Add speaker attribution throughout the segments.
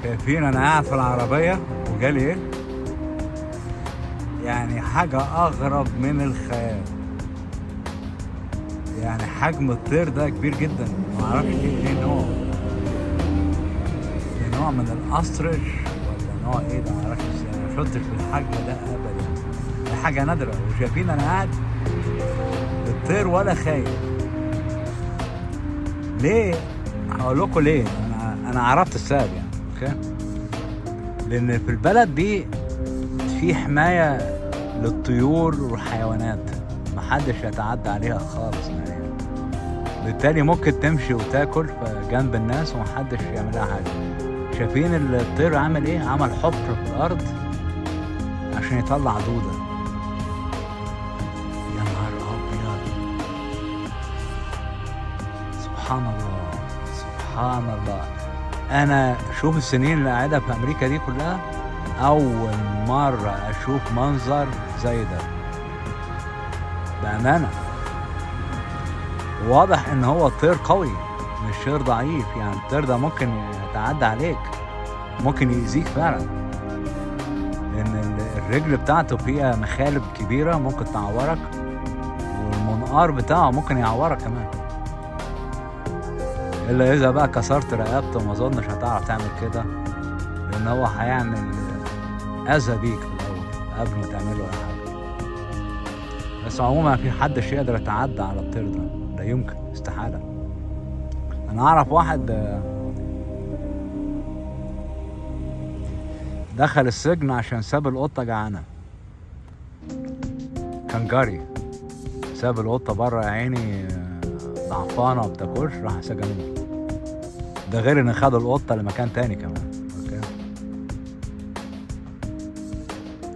Speaker 1: شايفين انا قاعد في العربية وجالي ايه؟ يعني حاجة اغرب من الخيال. يعني حجم الطير ده كبير جدا، معرفش ايه نوع. ده نوع من الاسترش ولا نوع ايه ده؟ معرفش. ما شفتش بالحجم ده ابدا. دي حاجة نادرة. وشايفين انا قاعد الطير ولا خايف. ليه؟ هقول لكم ليه. انا عرفت السبب يعني. اوكي؟ لان في البلد دي في حماية للطيور والحيوانات، محدش يتعدى عليها خالص نهائيا. بالتالي ممكن تمشي وتاكل جنب الناس ومحدش يعمل لها حاجة. شايفين الطير عمل ايه؟ عمل حفر في الارض عشان يطلع دودة. يا نهار ابيض، سبحان الله سبحان الله. انا شوف السنين اللي قاعدها في امريكا دي كلها اول مرة اشوف منظر زي ده بأمانة. واضح ان هو طير قوي مش طير ضعيف. يعني الطير ده ممكن يتعدى عليك، ممكن يأذيك فعلا، لان الرجل بتاعته فيها مخالب كبيرة ممكن تعورك، والمنقار بتاعه ممكن يعورك كمان. الا اذا بقى كسرت رقبته، ما اظنش هتعرف تعمل كده، لان هو هيعمل اذى بيك في الاول قبل ما تعمله اي حاجه. بس عموما في حدش يقدر يتعدى على الطير ده، لا يمكن، استحاله. انا اعرف واحد دخل السجن عشان ساب القطه جعانه، كان جاري، ساب القطه بره يا عيني ضعفانه ما بتاكلش، راح سجنوه. ده غير ان خد القطه لمكان تاني كمان. اوكي،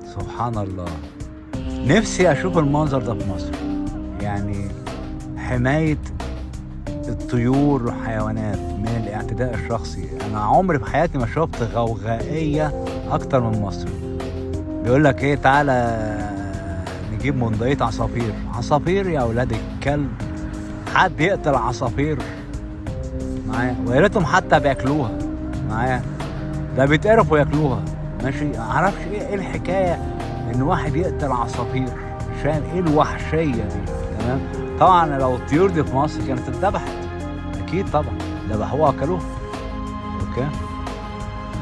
Speaker 1: سبحان الله. نفسي اشوف المنظر ده في مصر. يعني حماية الطيور والحيوانات من الاعتداء الشخصي. انا عمري في حياتي ما شفت غوغائية اكتر من مصر. بيقول لك ايه، تعالى نجيب منضية عصافير. عصافير يا اولاد الكلب، حد يقتل عصافير معايا؟ ويا ريتهم حتى بياكلوها معايا، ده بيتقرفوا ياكلوها. ماشي، معرفش ايه الحكايه ان واحد يقتل عصافير. عشان ايه الوحشيه دي؟ تمام. طبعا لو الطيور دي في مصر كانت اتذبحت، اكيد طبعا ذبحوها اكلوها. اوكي،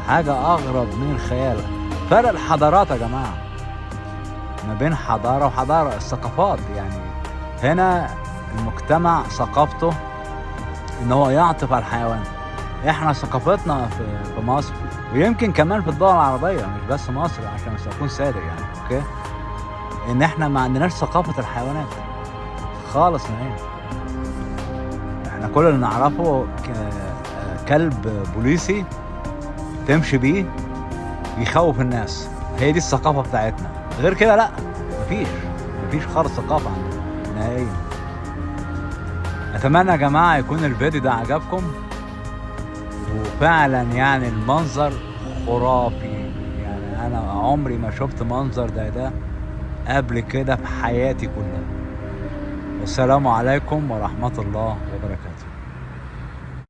Speaker 1: حاجه اغرب من الخيال. فرق الحضارات يا جماعه، ما بين حضاره وحضاره، الثقافات. يعني هنا المجتمع ثقافته ان هو يعطف على الحيوان. احنا ثقافتنا في مصر، ويمكن كمان في الدول العربيه، مش بس مصر عشان اكون صادق يعني. اوكي، ان احنا ما عندناش ثقافه الحيوانات خالص نهائي. احنا كل اللي نعرفه كلب بوليسي تمشي بيه يخوف الناس، هي دي الثقافه بتاعتنا. غير كده لا، مفيش خالص ثقافه عندنا نهائيا. اتمنى يا جماعه يكون الفيديو ده عجبكم، وفعلا يعني المنظر خرافي. يعني انا عمري ما شفت منظر ده قبل كده في حياتي كلها. والسلام عليكم ورحمة الله وبركاته.